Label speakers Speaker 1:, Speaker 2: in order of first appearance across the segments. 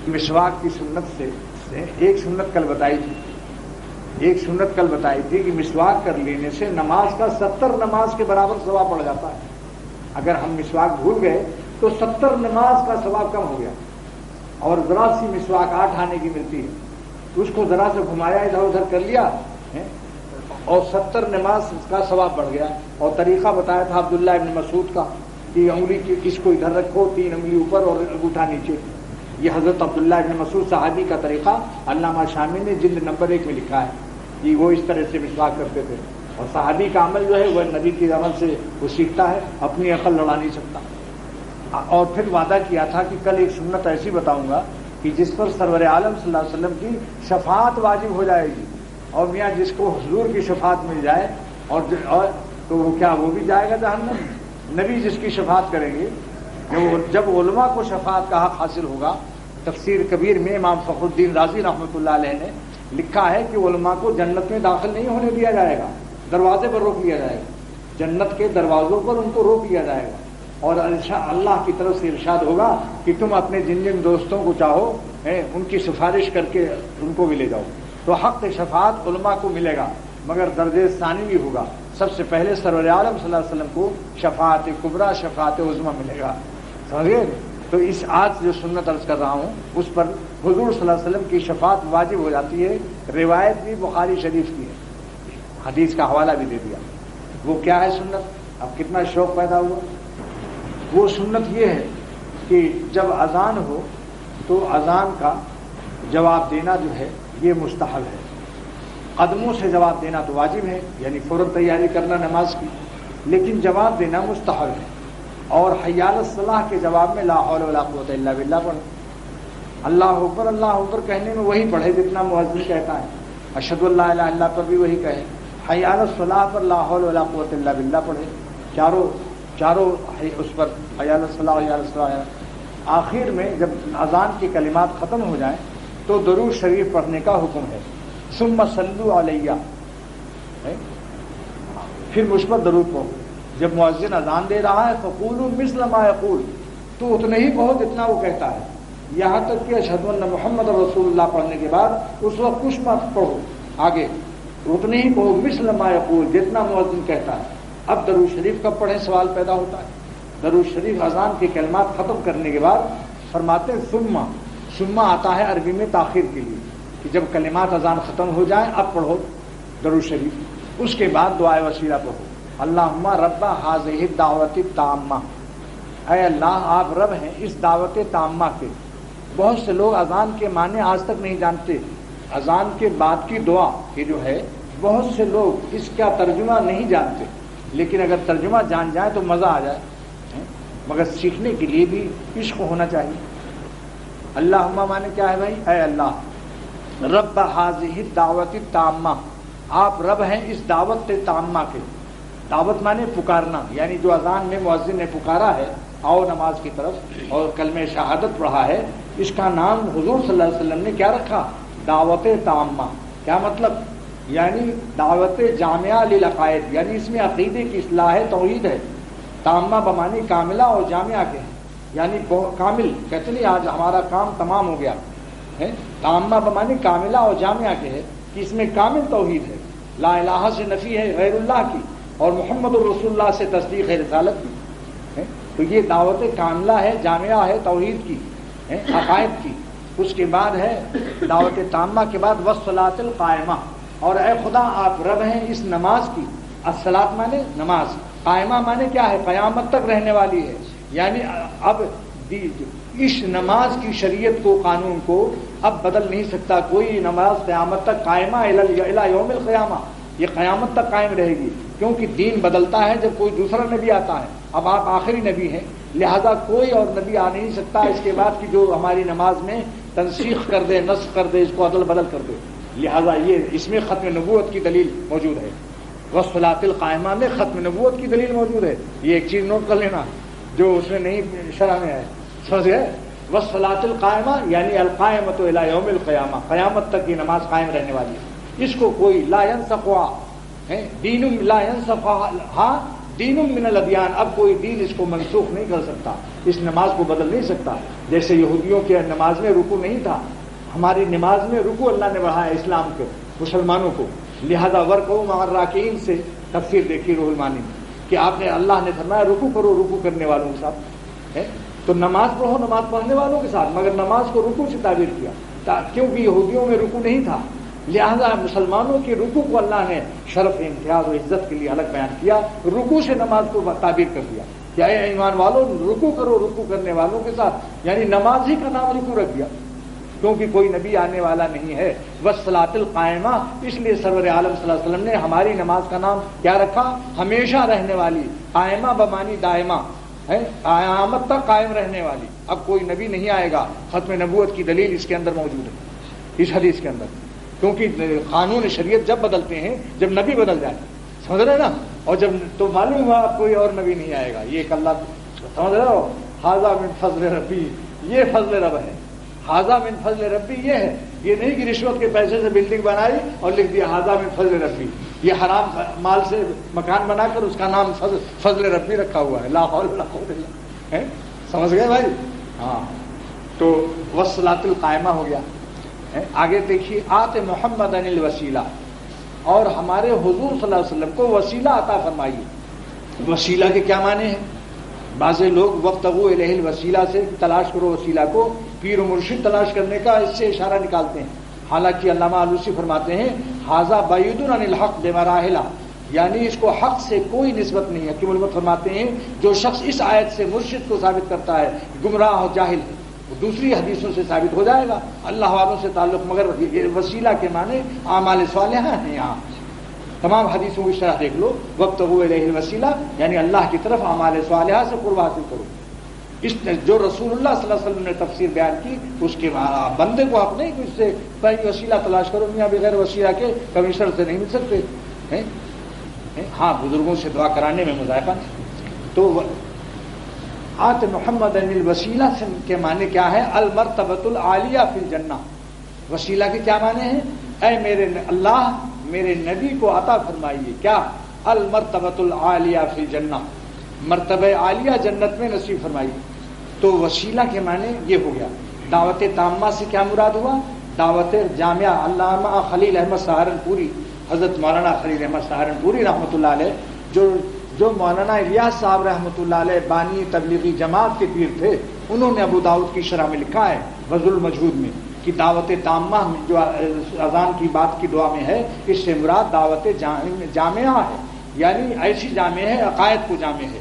Speaker 1: مسواک کی سنت سے ایک سنت کل بتائی تھی کہ مسواک کر لینے سے نماز کا 70 نماز کے برابر ثواب بڑھ جاتا ہے. اگر ہم مسواک بھول گئے تو 70 نماز کا ثواب کم ہو گیا. اور ذرا سی مسواک 8 آنے کی ملتی ہے، اس کو ذرا سے گھمایا ادھر ادھر کر لیا اور 70 نماز کا ثواب بڑھ گیا. اور طریقہ بتایا تھا عبداللہ ابن مسعود کا کہ انگلی اس کو ادھر رکھو، 3 انگلی اوپر اور انگوٹھا نیچے. یہ حضرت عبداللہ ابن مسعود صحابی کا طریقہ علامہ شامی نے جلد نمبر 1 میں لکھا ہے کہ وہ اس طرح سے مسواک کرتے تھے. اور صحابی کا عمل جو ہے وہ نبی کے عمل سے وہ سیکھتا ہے، اپنی عقل لڑا نہیں سکتا. اور پھر وعدہ کیا تھا کہ کل ایک سنت ایسی بتاؤں گا کہ جس پر سرور عالم صلی اللہ علیہ وسلم کی شفاعت واجب ہو جائے گی. اور میاں جس کو حضور کی شفاعت مل جائے اور تو وہ کیا وہ بھی جائے گا جہنم؟ نبی جس کی شفاعت کریں گے. جب علماء کو شفاعت کا حق حاصل ہوگا، تفسیر کبیر میں امام فخر الدین رازی رحمۃ اللہ علیہ نے لکھا ہے کہ علماء کو جنت میں داخل نہیں ہونے دیا جائے گا، دروازے پر روک لیا جائے گا. جنت کے دروازوں پر ان کو روک لیا جائے گا اور اللہ کی طرف سے ارشاد ہوگا کہ تم اپنے جن جن دوستوں کو چاہو ان کی سفارش کر کے ان کو بھی لے جاؤ. تو حق شفاعت علماء کو ملے گا، مگر درجہ ثانی بھی ہوگا. سب سے پہلے سرور عالم صلی اللہ علیہ وسلم کو شفاعت کبریٰ، شفاعت عظمیٰ ملے گا. سمجھے؟ تو اس آج جو سنت عرض کر رہا ہوں اس پر حضور صلی اللہ علیہ وسلم کی شفاعت واجب ہو جاتی ہے. روایت بھی بخاری شریف کی ہے، حدیث کا حوالہ بھی دے دیا. وہ کیا ہے سنت؟ اب کتنا شوق پیدا ہوا. وہ سنت یہ ہے کہ جب اذان ہو تو اذان کا جواب دینا جو ہے یہ مستحب ہے. قدموں سے جواب دینا تو واجب ہے، یعنی فوراً تیاری کرنا نماز کی، لیکن جواب دینا مستحب ہے. اور حی علی الصلاح کے جواب میں لا حول ولا قوت الا باللہ پڑھے. اللہ اکبر کہنے میں وہی پڑھے جتنا مؤذن کہتا ہے. اشہد ان لا الہ الا اللہ پر بھی وہی کہے. حی علی الصلاح پر لا حول ولا قوت الا باللہ پڑھے. چاروں اس پر حی علی الصلاح، حی علی الصلاح. آخر میں جب اذان کی کلمات ختم ہو جائیں تو درود شریف پڑھنے کا حکم ہے. ثم صلوا علیہ، پھر مجھ پر درود پڑھو. جب مؤذن اذان دے رہا ہے فقولوا مثل ما یقول، تو اتنے ہی کہو جتنا وہ کہتا ہے. یہاں تک کہ اشہد ان محمد رسول اللہ پڑھنے کے بعد اس وقت کچھ مت پڑھو آگے، اتنے ہی کہو مثل ما یقول جتنا مؤذن کہتا ہے. اب درود شریف کب پڑھیں سوال پیدا ہوتا ہے. درود شریف اذان کے کلمات ختم کرنے کے بعد فرماتے ہیں ثم آتا ہے عربی میں تاخیر کے لیے کہ جب کلمات اذان ختم ہو جائیں اب پڑھو درود شریف. اس کے بعد دعائے وسیلہ پڑھو. اللہم رب ہذہ الدعوۃ التامہ، اے اللہ آپ رب ہیں اس دعوت تامہ کے. بہت سے لوگ اذان کے معنی آج تک نہیں جانتے. اذان کے بعد کی دعا یہ جو ہے بہت سے لوگ اس کا ترجمہ نہیں جانتے، لیکن اگر ترجمہ جان جائے تو مزہ آ جائے. مگر سیکھنے کے لیے بھی عشق ہونا چاہیے. اللہم معنی کیا ہے بھائی؟ اے اللہ رب ہذہ الدعوۃ التامہ، آپ رب ہیں اس دعوت تامہ کے. دعوت مانے پکارنا، یعنی جو اذان میں مؤذن نے پکارا ہے آؤ نماز کی طرف اور کلمہ شہادت پڑھا ہے، اس کا نام حضور صلی اللہ علیہ وسلم نے کیا رکھا؟ دعوت تامہ. کیا مطلب؟ یعنی دعوت جامعہ للعقائد، یعنی اس میں عقیدے کی اصلاح ہے، توحید ہے. تامہ بمانی کاملہ اور جامعہ کے ہیں، یعنی کامل کہتے نہیں آج ہمارا کام تمام ہو گیا ہے. تامہ بمانی کاملہ اور جامعہ کے ہے کہ اس میں کامل توحید ہے. لا الہ سے نفی ہے غیر اللہ کی، اور محمد الرسول اللہ سے تصدیق ہے رسالت کی. تو یہ دعوت کاملہ ہے، جامعہ ہے توحید کی، عقائد کی. اس کے بعد ہے دعوت تامہ کے بعد والصلاۃ القائمہ، اور اے خدا آپ رب ہیں اس نماز کی. الصلاۃ مانے نماز، قائمہ مانے کیا ہے؟ قیامت تک رہنے والی ہے. یعنی اب اس نماز کی شریعت کو، قانون کو اب بدل نہیں سکتا کوئی. نماز قیامت تک قائمہ الی یوم القیامہ، یہ قیامت تک قائم رہے گی، کیونکہ دین بدلتا ہے جب کوئی دوسرا نبی آتا ہے. اب آپ آخری نبی ہیں، لہذا کوئی اور نبی آ نہیں سکتا اس کے بعد کی جو ہماری نماز میں تنسیخ کر دے، نسخ کر دے، اس کو عدل بدل کر دے. لہذا یہ اس میں ختم نبوت کی دلیل موجود ہے. والصلاۃ القائمہ میں ختم نبوت کی دلیل موجود ہے. یہ ایک چیز نوٹ کر لینا جو اس میں نہیں شرح میں ہے. سمجھ گئے؟ والصلاۃ القائمہ یعنی القائمۃ الی یوم القیامہ، قیامت تک یہ نماز قائم رہنے والی ہے. اس کو کوئی لا ينسخها دین لا ينسخها دین من الادیان، اب کوئی دین اس کو منسوخ نہیں کر سکتا. اس نماز کو بدل نہیں سکتا. جیسے یہودیوں کے نماز میں رکوع نہیں تھا، ہماری نماز میں رکوع اللہ نے بڑھایا اسلام کے مسلمانوں کو. لہذا ورکعوا مع الراکعین سے تفسیر دیکھی روح المعانی میں کہ آپ نے اللہ نے فرمایا رکوع کرو رکوع کرنے والوں کے ساتھ. تو نماز پڑھو نماز پڑھنے والوں کے ساتھ، مگر نماز کو رکوع سے تعبیر کیا کیونکہ یہودیوں میں رکوع نہیں تھا. لہذا مسلمانوں کی رکوع کو اللہ نے شرف امتیاز و عزت کے لیے الگ بیان کیا، رکوع سے نماز کو تعبیر کر دیا کہ اے ایمان والوں رکوع کرو رکوع کرنے والوں کے ساتھ، یعنی نماز ہی کا نام رکوع رکھ دیا کیونکہ کوئی نبی آنے والا نہیں ہے. والصلاۃ القائمہ، اس لیے سرور عالم صلی اللہ علیہ وسلم نے ہماری نماز کا نام کیا رکھا؟ ہمیشہ رہنے والی. قائمہ بمانی دائمہ ہے، قیامت تک قائم رہنے والی. اب کوئی نبی نہیں آئے گا، ختم نبوت کی دلیل اس کے اندر موجود ہے اس حدیث کے اندر. کیونکہ قانون شریعت جب بدلتے ہیں جب نبی بدل جائے، سمجھ رہے نا. اور جب تو معلوم ہوا کوئی اور نبی نہیں آئے گا. یہ ایک اللہ سمجھ رہے ہو، ھذا من فضل ربی، یہ فضل رب ہے. ھذا من فضل ربی یہ ہے، یہ نہیں کہ رشوت کے پیسے سے بلڈنگ بنائی اور لکھ دیا ھذا من فضل ربی. یہ حرام مال سے مکان بنا کر اس کا نام فضل ربی رکھا ہوا ہے. لا حول ولا قوت الا باللہ. سمجھ گئے بھائی؟ ہاں. تو والصلاۃ القائمہ ہو گیا. آگے دیکھیے آت محمد الوسیلہ، اور ہمارے حضور صلی اللہ علیہ وسلم کو وسیلہ عطا فرمائیے. وسیلہ کے کیا معنی ہیں؟ بعض لوگ وابتغوا الیہ الوسیلہ سے تلاش کرو وسیلہ کو، پیر و مرشد تلاش کرنے کا اس سے اشارہ نکالتے ہیں. حالانکہ علامہ آلوسی فرماتے ہیں ھذا بعید عن الحق بمراحل، یعنی اس کو حق سے کوئی نسبت نہیں ہے. حکیم علمت فرماتے ہیں جو شخص اس آیت سے مرشد کو ثابت کرتا ہے گمراہ اور جاہل ہے، دوسری حدیثوں سے ثابت ہو جائے گا اللہ والوں سے تعلق. مگر وسیلہ کے معنی اعمال صالحہ ہیں. یہاں تمام حدیثوں کی شرح دیکھ لو، وابتغوا الیہ الوسیلہ یعنی اللہ کی طرف اعمال صالحہ سے قرب حاصل کرو. اس جو رسول اللہ صلی اللہ علیہ وسلم نے تفسیر بیان کی اس کے بندے کو حق نہیں کہ اس سے کوئی وسیلہ تلاش کرو. میاں بغیر وسیلہ کے کمشنر سے نہیں مل سکتے. ہاں بزرگوں سے دعا کرانے میں مذائقہ نہیں. تو آت محمد الوسیلہ کے معنی کیا ہے؟ المرتبۃ العالیہ فی الجنہ. وسیلہ کے کیا معنی ہیں؟ اے میرے اللہ میرے نبی کو عطا فرمائیے کیا؟ المرتبۃ العالیہ فی الجنہ، مرتبہ عالیہ جنت میں نصیب فرمائیے. تو وسیلہ کے معنی یہ ہو گیا. دعوت تامہ سے کیا مراد ہوا؟ دعوت جامعہ. علامہ خلیل احمد سہارنپوری، حضرت مولانا خلیل احمد سہارنپوری رحمۃ اللہ علیہ، جو مولانا الیاس صاحب رحمۃ اللہ علیہ بانی تبلیغی جماعت کے پیر تھے، انہوں نے ابو داؤد کی شرح میں لکھا ہے بذل المجہود میں کہ دعوت تامہ جو اذان کی بات کی دعا میں ہے، اس سے مراد دعوت جامعہ ہے، یعنی ایسی جامع ہے عقائد کو جامع ہے.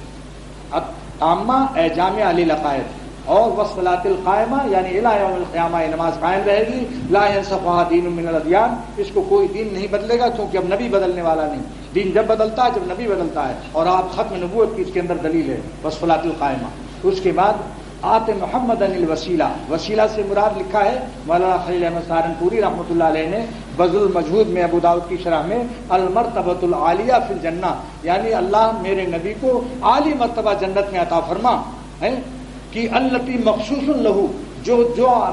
Speaker 1: تامہ اے جامع للعقائد. اور والصلاۃ القائمہ یعنی الی یوم القیامہ یہ نماز قائم رہے گی. لا ینسخھا دین من الادیان، اس کو کوئی دین نہیں بدلے گا کیونکہ اب نبی بدلنے والا نہیں. دین جب بدلتا ہے جب نبی بدلتا ہے، اور آپ ختم نبوت کی اس کے اندر دلیل ہے والصلاۃ القائمہ. اس کے بعد آت محمد الوسیلہ، وسیلہ سے مراد لکھا ہے مولانا خلیل احمد سہارنپوری رحمۃ اللہ علیہ نے بذل المجہود میں ابو داؤد کی شرح میں المرتبۃ العالیہ فی الجنہ، یعنی اللہ میرے نبی کو عالی مرتبہ جنت میں عطا فرما ہے کہ التی مخصوص لہو، جو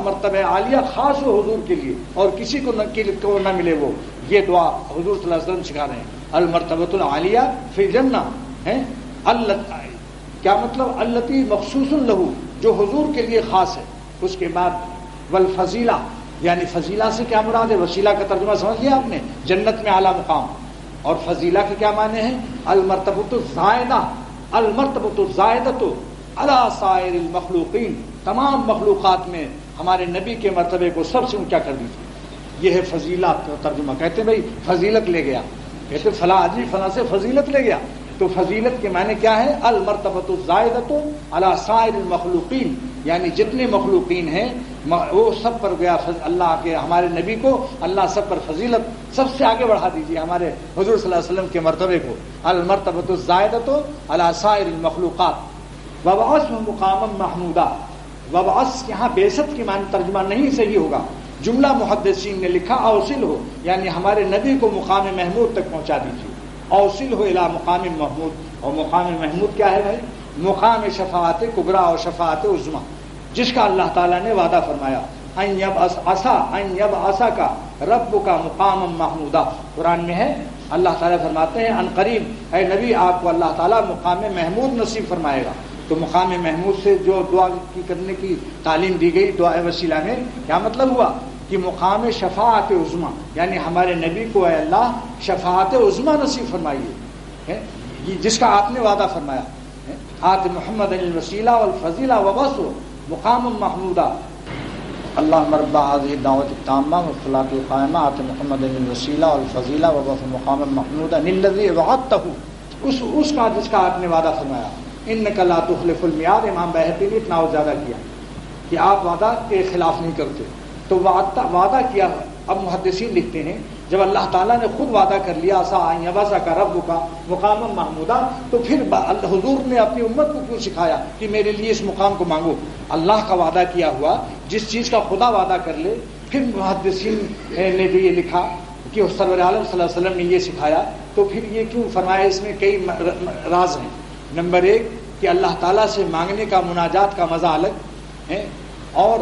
Speaker 1: مرتبہ عالیہ خاص ہو حضور کے لیے اور کسی کو نہ ملے. وہ یہ دعا حضور صلی اللہ علیہ وسلم سکھا رہے ہیں. المرتبۃ العالیہ فی الجنہ ہے کیا مطلب؟ التی مخصوص لہو، جو حضور کے لیے خاص ہے. اس کے بعد والفضیلہ، یعنی فضیلہ سے کیا مراد ہے؟ وسیلہ کا ترجمہ سمجھ لیا آپ نے، جنت میں اعلیٰ مقام. اور فضیلہ کے کیا معنی ہیں؟ المرتبۃ الزائدہ، المرتبۃ الزائدۃ علی سائر المخلوقین، تمام مخلوقات میں ہمارے نبی کے مرتبے کو سب سے اونچا کر دیجیے. یہ ہے فضیلت کا ترجمہ. کہتے ہیں بھائی فضیلت لے گیا، کہتے فلاں جی فلاں سے فضیلت لے گیا. تو فضیلت کے معنی کیا ہے؟ المرتبۃ الزائدۃ علی سائر المخلوقین، یعنی جتنے مخلوقین ہیں وہ سب پر گیا اللہ کے ہمارے نبی کو اللہ سب پر فضیلت سب سے آگے بڑھا دیجیے ہمارے حضور صلی اللہ علیہ وسلم کے مرتبے کو. المرتبۃ الزائدۃ علی سائر المخلوقات. وبعثہ مقاما محمودا. وبعث یہاں بعثت کی معنی ترجمہ نہیں صحیح ہوگا. جملہ محدثین نے لکھا اوصل ہو، یعنی ہمارے نبی کو مقام محمود تک پہنچا دیجیے. اوصل ہو الی مقام محمود. اور مقام محمود کیا ہے بھائی؟ مقام شفاعت کبریٰ اور شفاعت عظمیٰ، جس کا اللہ تعالیٰ نے وعدہ فرمایا ان یبعثک ربک مقاما محمودا. قرآن میں ہے اللہ تعالیٰ فرماتے ہیں ان قریب اے نبی آپ کو اللہ تعالیٰ مقام محمود نصیب فرمائے گا. تو مقام محمود سے جو دعا کی کرنے کی تعلیم دی گئی دعا وسیلہ میں، کیا مطلب ہوا کہ مقام شفاعت عظما، یعنی ہمارے نبی کو اے اللہ شفاعت عظما نصیب فرمائیے، جس کا آپ نے وعدہ فرمایا، آت محمد الوسیلہ والفضیلہ وبعثہ مقام محمودہ، اللہم رب هذه الدعوة التامة والصلاة القائمة آت محمد الوسیلہ والفضیلہ وبعثہ مقام محمودہ الذی وعدتہ، اس کا جس کا آپ نے وعدہ فرمایا، انک لا تخلف المیعاد۔ امام بہقی نے اتنا زیادہ کیا کہ آپ وعدہ کے خلاف نہیں کرتے، تو وعدہ کیا۔ اب محدثین لکھتے ہیں جب اللہ تعالیٰ نے خود وعدہ کر لیا عسیٰ یبعثک ربک مقاما محمودا، تو پھر حضور نے اپنی امت کو کیوں سکھایا کہ میرے لیے اس مقام کو مانگو؟ اللہ کا وعدہ کیا ہوا، جس چیز کا خدا وعدہ کر لے، پھر محدثین نے جو یہ لکھا کہ سرور عالم صلی اللہ علیہ وسلم نے یہ سکھایا، تو پھر یہ کیوں فرمایا؟ اس میں کئی راز ہیں۔ نمبر ایک کہ اللہ تعالیٰ سے مانگنے کا مناجات کا مزہ الگ ہے، اور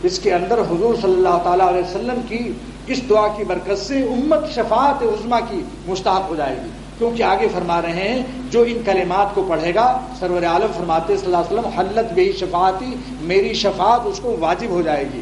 Speaker 1: اس کے اندر حضور صلی اللہ تعالیٰ علیہ وسلم کی اس دعا کی برکت سے امت شفاعت عظما کی مستحق ہو جائے گی، کیونکہ آگے فرما رہے ہیں جو ان کلمات کو پڑھے گا، سرور عالم فرماتے صلی اللہ علیہ وسلم حلت بہی شفاعتی، میری شفاعت اس کو واجب ہو جائے گی۔